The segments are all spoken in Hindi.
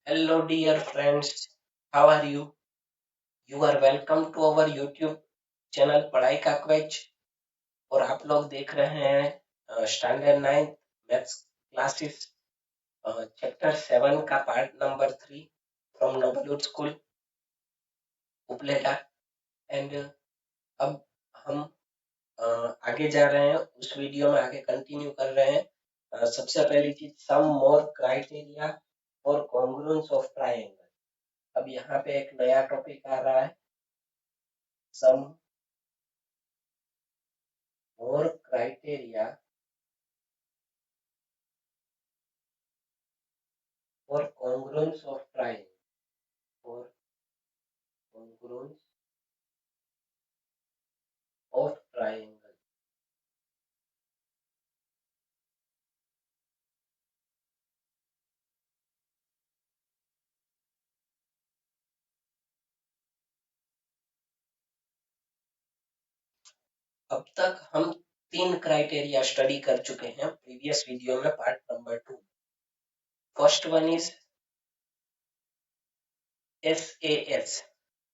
Hello, dear friends. How are you? You are welcome to our YouTube channel पढ़ाई का क्विज और आप लोग देख रहे हैं स्टैंडर्ड 9 मैथ्स क्लासेस चैप्टर 7 का part number 3 from Noblewood school Upleta and अब हम आगे जा रहे हैं उस वीडियो में आगे कंटिन्यू कर रहे हैं सबसे पहली चीज some more criteria for congruence of triangle. अब यहाँ पे एक नया टॉपिक आ रहा है सम more criteria for congruence of triangle for congruence of triangle। अब तक हम तीन क्राइटेरिया स्टडी कर चुके हैं प्रीवियस वीडियो में part number 2। First one is SAS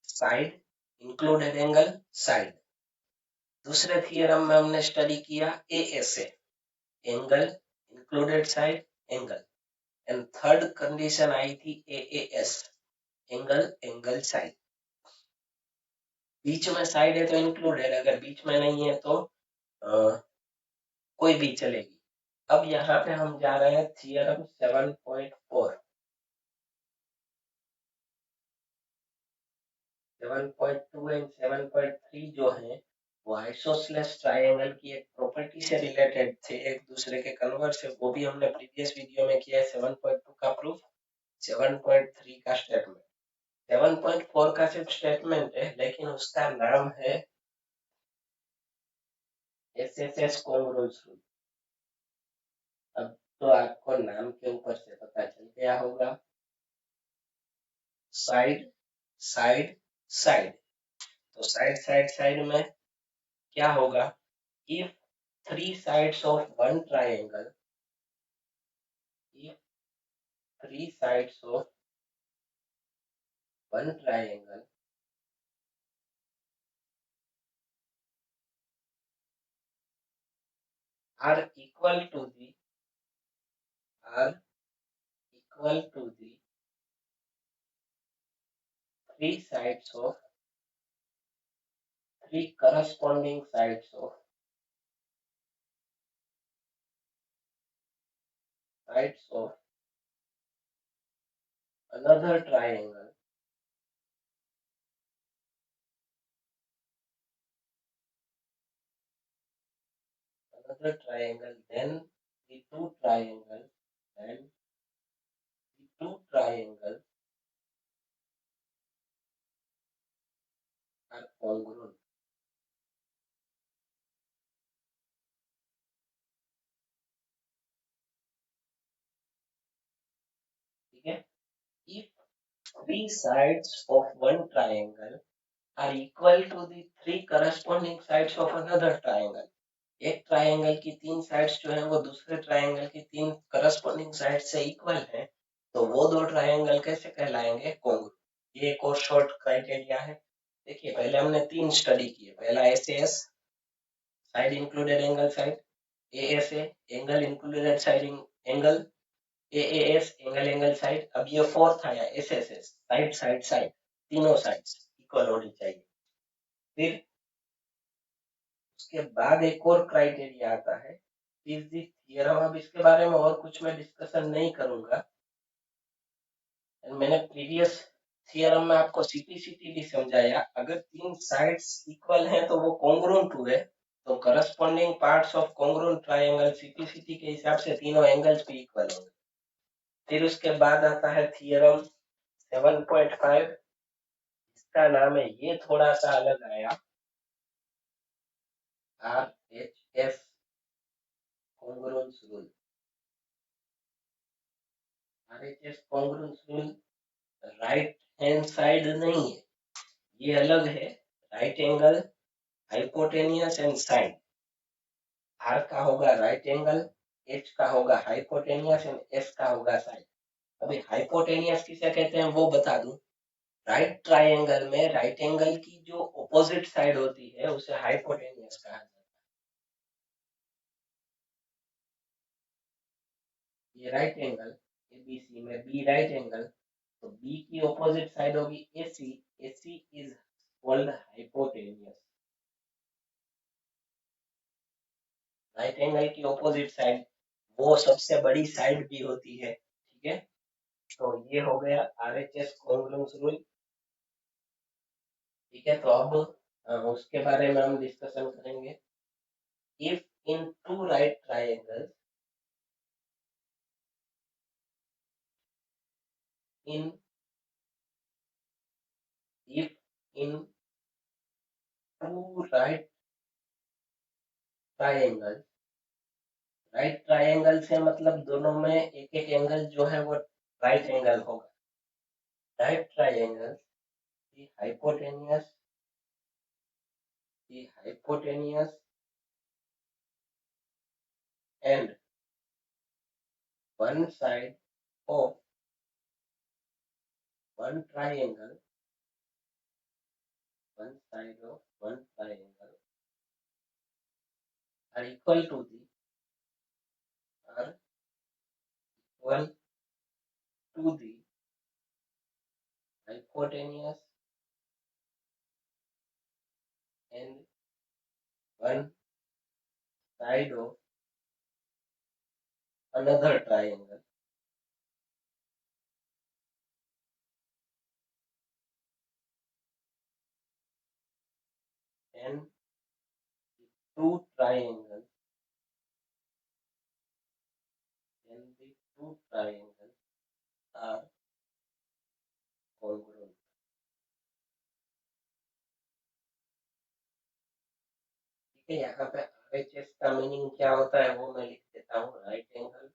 side included angle side. दूसरे थियरम में हमने स्टडी किया ASA angle included side angle and third condition आई थी AAS एंगल एंगल साइड। बीच में साइड है तो इंक्लूडेड, अगर बीच में नहीं है तो कोई भी चलेगी। अब यहाँ पे हम जा रहे हैं थियरम 7.4। 7.2 एंड 7.3 जो है वो आइसोसेलेस ट्रायंगल की एक प्रॉपर्टी से रिलेटेड थे, एक दूसरे के कन्वर्स है, वो भी हमने प्रीवियस वीडियो में किया है 7.2 का प्रूफ, 7.3 का स्टेटमेंट। 7.4 का सिर्फ स्टेटमेंट है लेकिन उसका नाम है SSS कॉन्ग्रुएंस रूल। अब तो आपको नाम के ऊपर से पता चल गया होगा, साइड साइड साइड। तो साइड साइड साइड में क्या होगा, if three sides of one triangle, if three sides of one triangle are equal to the are equal to the three sides of three corresponding sides of another triangle, then the two triangles, then the two triangles are congruent। ठीक है, if three sides of one triangle are equal to the three corresponding sides of another triangle, एक ट्रायंगल की तीन साइड्स जो है वो दूसरे ट्रायंगल की तीन करस्पॉन्डिंग साइड से इक्वल है, तो वो दो ट्रायंगल कैसे कहलाएंगे, कॉन्ग्रुएंट। ये एक और शॉर्ट क्राइटेरिया है। देखिए पहले हमने तीन स्टडी किए, पहला SAS side included angle side, ASA angle included side angle, AAS angle angle side. अब ये फोर्थ आया SSS साइड साइड साइड, तीनों साइड्स इक्वल होनी चाहिए। फिर उसके बाद एक और क्राइटेरिया आता है इज द थ्योरम। अब इसके बारे में और कुछ मैं डिस्कशन नहीं करूंगा, मैंने प्रीवियस थ्योरम में आपको सिंपलिसिटी भी समझाया, अगर तीन साइड्स इक्वल हैं तो वो कॉन्ग्रुएंट हुए, तो corresponding parts of congruent triangle simplicity के हिसाब से तीनों एंगल्स भी इक्वल होंगे। फिर उसके बाद आता है थ्योरम 7.5, इसका नाम है, ये थोड़ा सा अलग आया, RHS congruence rule. RHS congruence rule right hand side नहीं है, ये अलग है, right angle hypotenuse and side. R का होगा राइट एंगल, H का होगा हाइपोटेनियस एंड S का होगा साइड। अभी हाइपोटेनियस किसे कहते हैं वो बता दूं। राइट ट्रायंगल में राइट एंगल की जो ऑपोजिट साइड होती है उसे हाइपोटेनियस कहा जाता है। ये राइट एंगल एबीसी में बी राइट एंगल, तो बी की ऑपोजिट साइड होगी AC, AC is called hypotenuse. Right angle की ऑपोजिट साइड वो सबसे बड़ी साइड भी होती है, ठीक है। तो ये हो गया आरएचएस कॉन्ग्रुएंस रूल, ठीक है। तो अब उसके बारे में हम डिस्कशन करेंगे। If in two right triangles in if in two right triangles, right triangle से मतलब दोनों में एक एक एंगल जो है वो राइट एंगल होगा। Right triangle the hypotenuse the hypotenuse and one side of one triangle, one side of one triangle are equal to the are equal to the hypotenuse and one side of another triangle, and two triangles and the two triangles are congruent। ठीक है, यहाँ पे आरएचएस का मीनिंग क्या होता है वो मैं लिख देता हूँ। राइट एंगल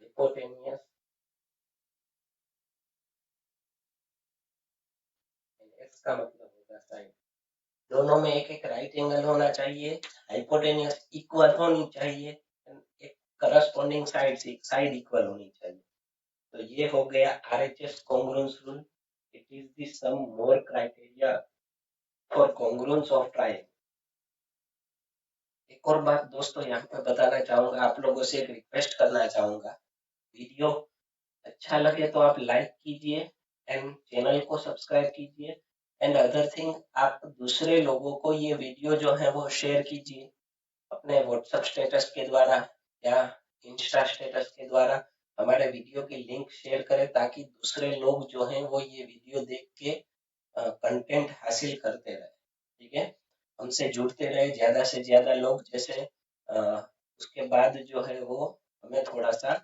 हाइपोटेनियस एस का मतलब होगा साइड। दोनों में एक एक राइट एंगल होना चाहिए, हाइपोटेनियस इक्वल होनी चाहिए, एक करस्पॉन्डिंग साइड इक्वल होनी चाहिए। तो ये हो गया RHS congruence rule. It is the some more criteria for congruence of triangle. एक और बात दोस्तों यहाँ पे बताना चाहूंगा, आप लोगों से एक रिक्वेस्ट करना चाहूंगा। वीडियो अच्छा लगे तो आप लाइक कीजिए एंड चैनल को सब्सक्राइब कीजिए, एंड अदर थिंग आप दूसरे लोगों को ये वीडियो जो है वो शेयर कीजिए अपने व्हाट्सएप स्टेटस के द्वारा या इंस्टा स्टेटस के द्वारा। हमारे वीडियो की लिंक शेयर करें ताकि दूसरे लोग जो हैं वो ये वीडियो देख के कंटेंट हासिल करते रहे, ठीक है। हमसे जुड़ते रहे ज्यादा से ज्यादा लोग, जैसे उसके बाद जो है वो हमें थोड़ा सा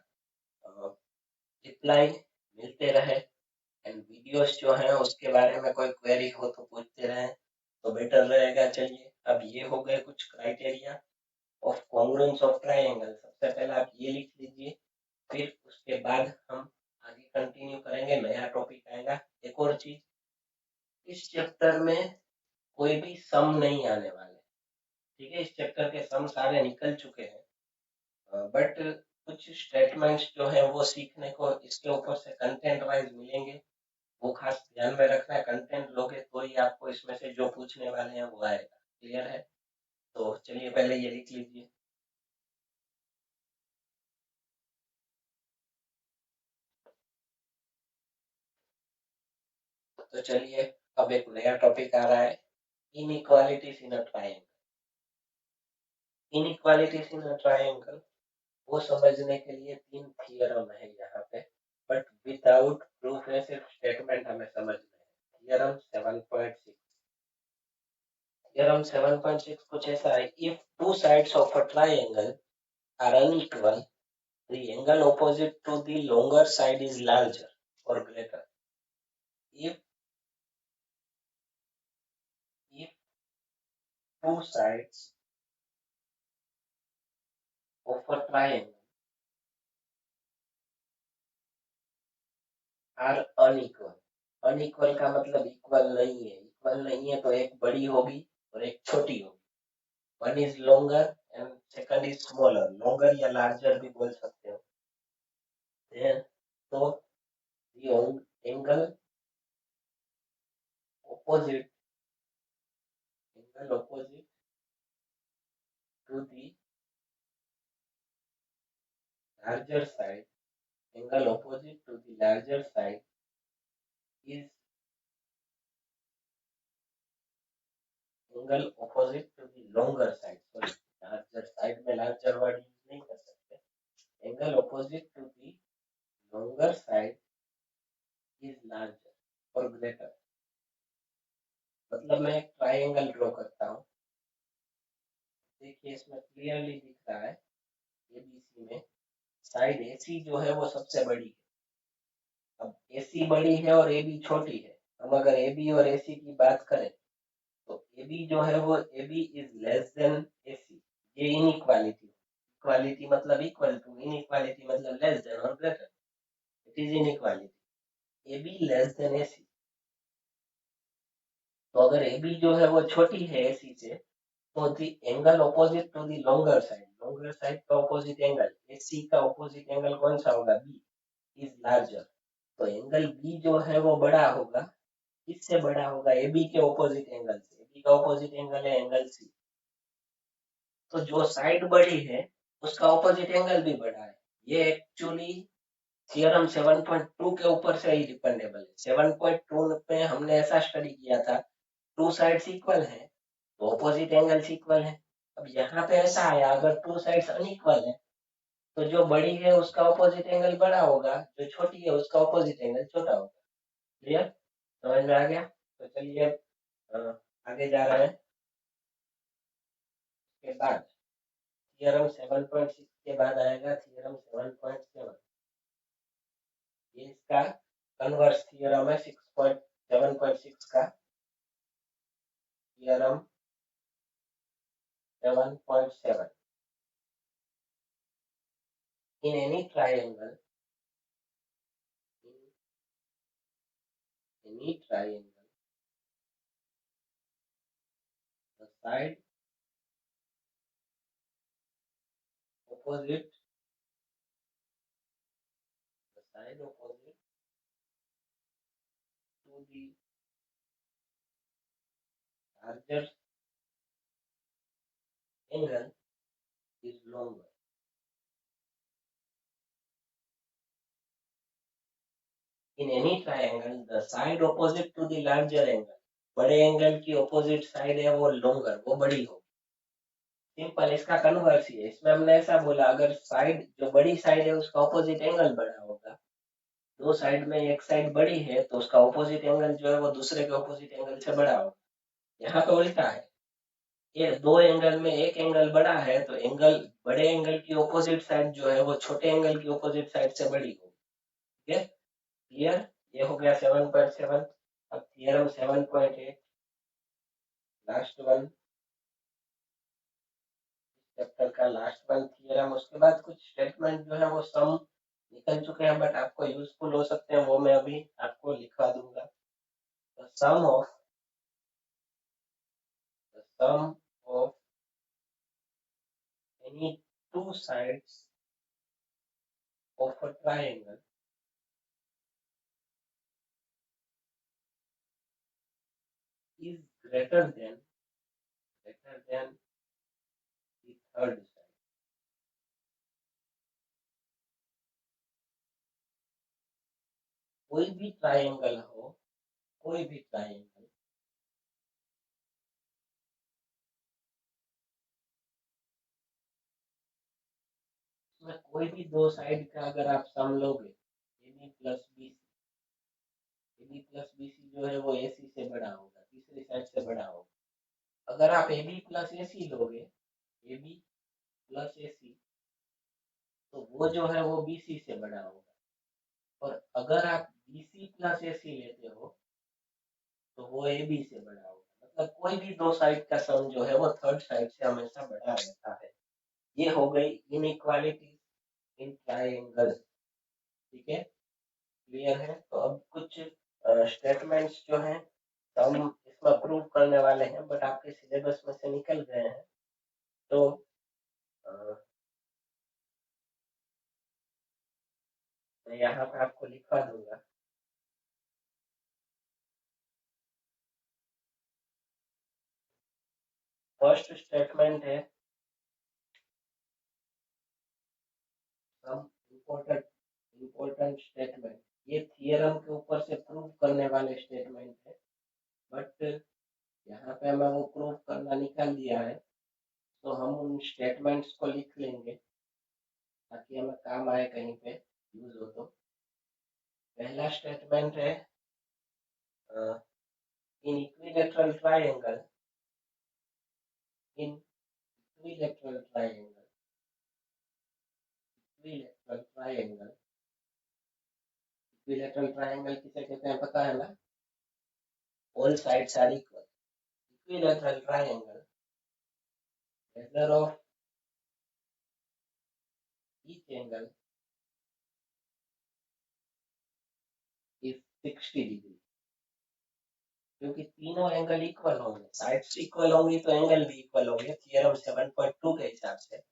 रिप्लाई मिलते रहे, एंड वीडियोस जो हैं उसके बारे में कोई क्वेरी हो तो पूछते रहें तो बेटर रहेगा। चलिए, अब ये हो गए कुछ criteria of congruence of triangle. सबसे पहले आप ये लिख लीजिए, फिर उसके बाद हम आगे कंटिन्यू करेंगे, नया टॉपिक आएगा। एक और चीज, इस चैप्टर में कोई भी सम नहीं आने वाले, ठीक है। इस चैप्टर के सम सारे निकल चुके हैं, बट कुछ स्टेटमेंट्स जो है वो सीखने को इसके ऊपर से कंटेंट वाइज मिलेंगे, वो खास ध्यान में रखना है। कंटेंट लोगे तो ही आपको इसमें से जो पूछने वाले हैं वो आएगा। क्लियर है? तो चलिए पहले ये लिख लीजिए। तो चलिए, अब एक नया टॉपिक आ रहा है, inequalities in a triangle. Inequalities in a triangle वो समझने के लिए तीन थियरम है यहाँ पे, बट विदाउट प्रूफ है, सिर्फ स्टेटमेंट हमें समझना है। थियरम 7.6, थियरम 7.6 कुछ ऐसा है, if two sides of a triangle are unequal, the angle opposite to the longer side is larger or greater. If if two sides of a triangle are unequal, unequal का मतलब इक्वल नहीं है, इक्वल नहीं है तो एक बड़ी होगी और एक छोटी होगी। One is longer and second is smaller, longer या लार्जर भी बोल सकते हो। Then, तो the angle opposite to the larger side, angle opposite to the larger side is angle opposite to the longer side. Sorry, larger side में larger word use नहीं कर सकते। Angle opposite to the longer side is larger or greater। मतलब मैं एक ट्राइंगल ड्रॉ करता हूँ। देखिए इसमें क्लियरली दिख रहा है एबीसी में साइड एसी जो है वो सबसे बड़ी है। अब एसी बड़ी है और एबी छोटी है। हम अगर एबी और एसी की बात करें तो एबी जो है वो AB is less than AC. ये इनइक्वालिटी, इक्वालिटी मतलब इक्वल टू, इनइक्वालिटी मतलब लेस देन और greater. It is inequality. AB less than AC. तो अगर एबी जो है वो छोटी है एसी से तो the angle opposite to the longer side, longer side का ऑपोजिट एंगल, एसी का ऑपोजिट एंगल कौन सा होगा? B is larger. तो एंगल बी जो है वो बड़ा होगा। किससे बड़ा होगा? एबी के ऑपोजिट एंगल से। एबी का ऑपोजिट एंगल है एंगल सी। तो जो साइड बड़ी है उसका ऑपोजिट एंगल भी बड़ा है। ये एक्चुअली थियरम 7.2 के ऊपर से ही डिपेंडेबल है। 7.2 पे हमने ऐसा स्टडी किया था, टू साइड्स इक्वल है तो ऑपोजिट एंगल्स इक्वल है। अब यहाँ पे ऐसा आया, अगर टू साइड्स अनइक्वल है तो जो बड़ी है उसका ऑपोजिट एंगल बड़ा होगा, जो छोटी है उसका ऑपोजिट एंगल छोटा होगा। क्लियर? समझ में आ गया? तो चलिए आगे जा रहे हैं। के बाद थियरम 7.6 के बाद आएगा थियरम 7.7। ये इसका कन्वर्स थियरम है 7.6 का। Theorem 7.7। In any triangle, any triangle, the side opposite, the side opposite to the larger angle is longer. In any triangle, the side opposite to the larger angle, बड़े एंगल की ऑपोजिट साइड है वो लॉन्गर, वो बड़ी होगी। सिंपल, इसका कन्वर्स ही है। इसमें हमने ऐसा बोला, अगर साइड जो बड़ी साइड है उसका ऑपोजिट एंगल बड़ा होगा। दो साइड में एक साइड बड़ी है तो उसका ऑपोजिट एंगल जो है वो दूसरे के ऑपोजिट एंगल से बड़ा होगा। यहाँ पे उल्टा है, ये दो एंगल में एक एंगल बड़ा है तो एंगल, बड़े एंगल की ऑपोजिट साइड जो है वो छोटे एंगल की ऑपोजिट साइड से बड़ी होगी। ठीक है? क्लियर? ये हो गया 7.7। अब थियरम 7.8, लास्ट वन, चैप्टर का लास्ट वन थियरम। उसके बाद कुछ स्टेटमेंट जो है वो सम निकल चुके हैं बट आपको यूजफुल हो सकते हैं, वो मैं अभी आपको लिखवा दूंगा। The sum of any two sides of a triangle is greater than the third side। कोई भी ट्रायंगल हो, कोई भी ट्रायंगल, में कोई भी दो साइड का अगर आप सम लोगे, AB plus BC, AB plus BC जो है वो AC से बड़ा होगा, तीसरी साइड से बड़ा होगा। अगर आप AB प्लस AC लोगे, AB प्लस AC, तो वो जो है वो BC से बड़ा होगा। और अगर आप BC प्लस AC लेते हो तो वो AB से बड़ा होगा। मतलब कोई भी दो साइड का सम जो है वो थर्ड साइड से हमेशा बड़ा रहता है। ये हो गई इनइक्वालिटी इन ट्रायंगल। ठीक है? क्लियर है? तो अब कुछ स्टेटमेंट्स जो हैं हम इसमें प्रूव करने वाले हैं बट आपके सिलेबस में से निकल गए हैं। तो मैं यहाँ पे आपको लिखवा दूंगा। फर्स्ट स्टेटमेंट है सम इम्पोर्टेंट इम्पोर्टेंट स्टेटमेंट। ये थियरम के ऊपर से प्रूव करने वाले स्टेटमेंट है, बट यहाँ पे हमें वो प्रूव करना निकाल दिया है, तो हम उन स्टेटमेंट्स को लिख लेंगे ताकि हमें काम आए, कहीं पे यूज हो तो। पहला स्टेटमेंट है in equilateral triangle in equilateral triangle equilateral triangle equilateral triangle किसे कहते हैं पता है ना? All sides are equal. Equilateral triangle measure of each angle is 60 degree. क्योंकि तीनों एंगल इक्वल होंगे, साइड्स इक्वल होंगी तो एंगल भी इक्वल होंगे। थियरम 7.2 के हिसाब से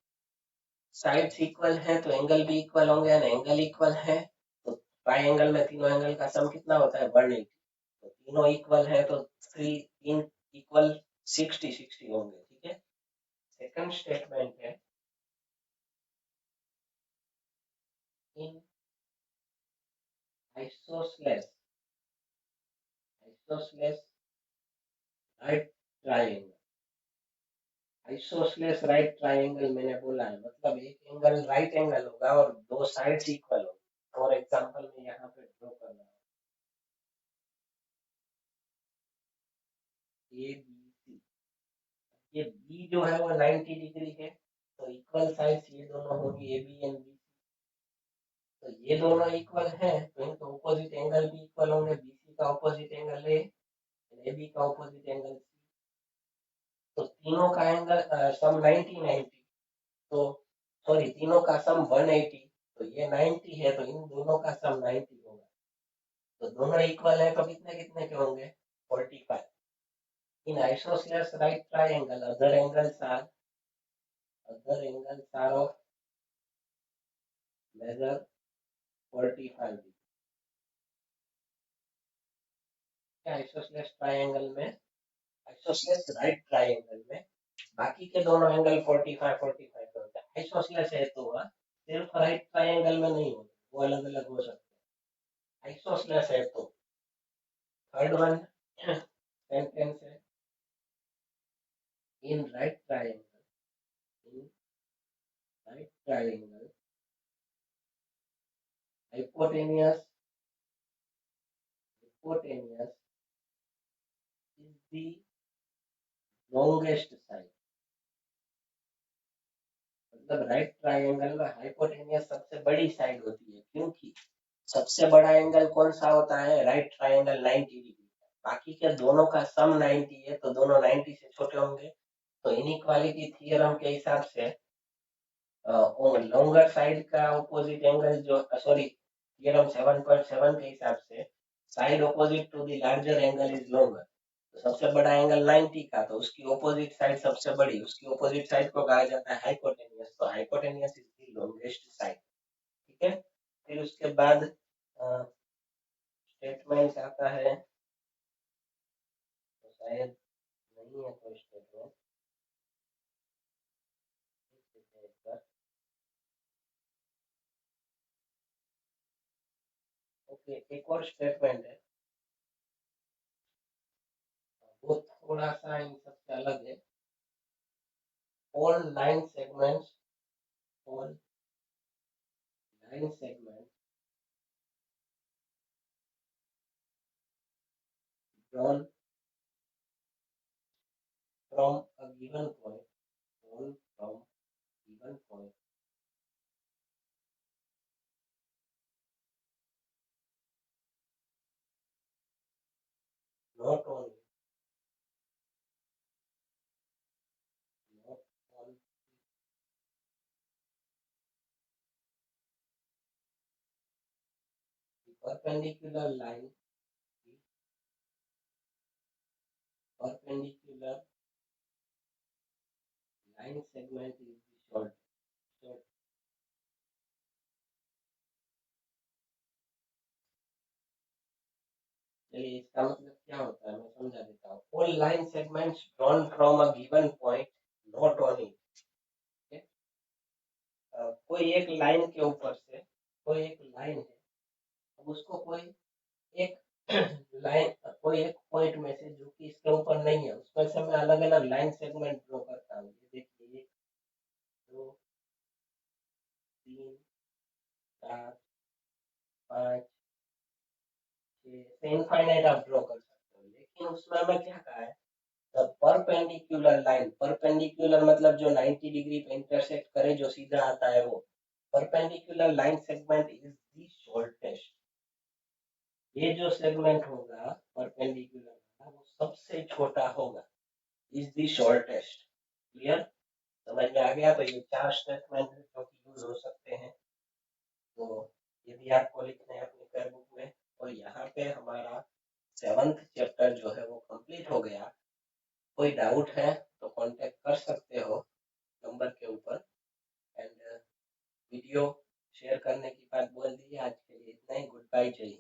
साइड्स इक्वल है तो एंगल भी इक्वल होंगे, और एंगल इक्वल है तो ट्रायंगल में तीनों एंगल का सम कितना होता है? 180। तो तीनों इक्वल है तो तीन इक्वल 60 होंगे। ठीक है। सेकंड स्टेटमेंट है in isosceles right triangle. Isosceles right triangle मैंने बोला है, मतलब एक एंगल राइट एंगल होगा और दो साइड्स इक्वल होंगे। फॉर एग्जांपल मैं यहाँ पे ड्रॉ कर रहा हूँ ए बी सी। ये बी जो है वो 90 डिग्री है, तो इक्वल साइड्स ये दोनों होगी ए बी एंड बी। तो ये दोनों इक्वल है तो इनके ऑपोजिट एंगल भी इक्वल होंगे। बीसी का ऑपोजिट एंगल ए बी का ऑपोजिट एंगल सी। तो तीनों का एंगल सम 90 तो सॉरी तीनों का सम 180। तो ये 90 है तो इन दोनों का सम 90 होगा। तो दोनों इक्वल है तो कितने कितने के होंगे? 45। In isosceles right triangle other angles are of measure 45 degree. Isosceles triangle में आइसोसेलेस राइट ट्रायंगल में बाकी के दोनों एंगल 45 होते हैं। आइसोसेलेस है तो वह सिर्फ राइट ट्रायंगल में नहीं होते, वो अलग अलग हो सकते हैं। आइसोसेलेस है तो थर्ड वन सेंटेंस है in right triangle hypotenuse hypotenuse is the longest side। मतलब राइट ट्रायंगल में हाइपोटेनियस सबसे बड़ी साइड होती है, क्योंकि सबसे बड़ा एंगल कौन सा होता है? Right triangle 90 degree. बाकी के दोनों का सम 90 है तो दोनों 90 से छोटे होंगे। तो इनइक्वालिटी थियरम के हिसाब से लॉन्गर साइड का ऑपोजिट एंगल जो सॉरी थियरम 7.7 के हिसाब से side opposite to the larger angle is longer. तो सबसे बड़ा एंगल 90 का, तो उसकी ऑपोजिट साइड सबसे बड़ी, उसकी ऑपोजिट साइड को कहा जाता है हाइपोटेनियस। तो hypotenuse is the longest side. ठीक है। फिर उसके बाद स्टेटमेंट आता है, तो शायद नहीं है कोई स्टेटमेंट। ओके, एक और स्टेटमेंट है, वो थोड़ा सा इन सबसे अलग है। all line segments all line segments drawn from a given point drawn from given point not only not on the perpendicular line the perpendicular line segment is the short, चलिए इसका मतलब क्या होता है मैं समझा देता हूँ। All line segments drawn from a given point not on it. कोई एक लाइन के ऊपर से, कोई एक लाइन है, अब उसको कोई एक लाइन, कोई एक पॉइंट में से जो कि इसके ऊपर नहीं है उसमें से मैं अलग अलग लाइन सेगमेंट ड्रॉ करता हूँ। ये देखिए 1 2 3 4 5 6 इनफाइनाइट आप ड्रॉ कर सकते हो, लेकिन उसमें हमें क्या कहा है, द परपेंडिकुलर लाइन। परपेंडिकुलर मतलब जो 90 डिग्री पे इंटरसेक्ट करे, जो सीधा आता है वो perpendicular line segment is the shortest. ये जो सेगमेंट होगा परपेंडिकुलर वाला, वो सबसे छोटा होगा, इज द शॉर्टेस्ट। क्लियर, समझ में आ गया। तो ये 4 स्टेटमेंट जो कि यूज हो सकते हैं। तो यदि आपको लिखना है अपनी फेयर बुक में, और यहाँ पे हमारा 7th चैप्टर जो है वो कंप्लीट हो गया। कोई डाउट है तो कांटेक्ट कर सकते हो नंबर के ऊपर। एंड वीडियो शेयर करने की बात बोल दी। आज के लिए इतना ही। गुड बाय, जय हिंद।